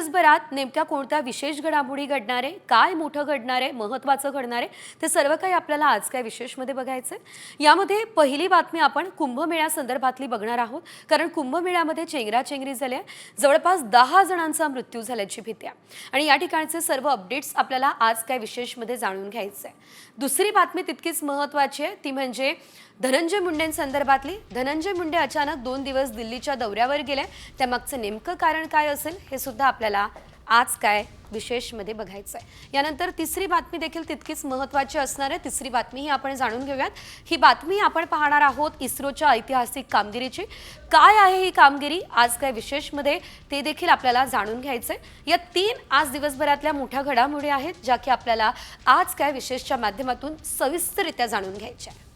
दिवसभरात नेमक्या कोणत्या विशेष घडामोडी घडणार आहे, काय मोठं घडणार आहे, महत्त्वाचं घडणार आहे, ते सर्व काही आपल्याला आज काय विशेषमध्ये बघायचं आहे। यामध्ये पहिली बातमी आपण कुंभमेळ्या संदर्भातली बघणार आहोत, कारण कुंभमेळ्यामध्ये चेंगराचेंगरी झाली आहे। जवळपास 10 जणांचा मृत्यू झाल्याची भीती आहे आणि या ठिकाणचे सर्व अपडेट्स आपल्याला आज काय विशेषमध्ये जाणून घ्यायचं आहे। दुसरी बातमी तितकीच महत्त्वाची आहे, ती म्हणजे धनंजय मुंडेंसंदर्भातली। धनंजय मुंडे अचानक 2 दिवस दिल्लीच्या दौऱ्यावर गेले, त्यामागचं नेमकं कारण काय असेल हे सुद्धा आपल्याला आज काय विशेषमध्ये बघायचं आहे। यानंतर तिसरी बातमी देखील तितकीच महत्त्वाची असणार आहे। तिसरी बातमी ही आपण जाणून घेऊयात। ही बातमी आपण पाहणार आहोत इस्रोच्या ऐतिहासिक कामगिरीची। काय आहे ही कामगिरी आज काय विशेषमध्ये ते देखील आपल्याला जाणून घ्यायचं आहे। या 3 आज दिवसभरातल्या मोठ्या घडामोडी आहेत, ज्या की आपल्याला आज काय विशेषच्या माध्यमातून सविस्तररित्या जाणून घ्यायच्या आहेत।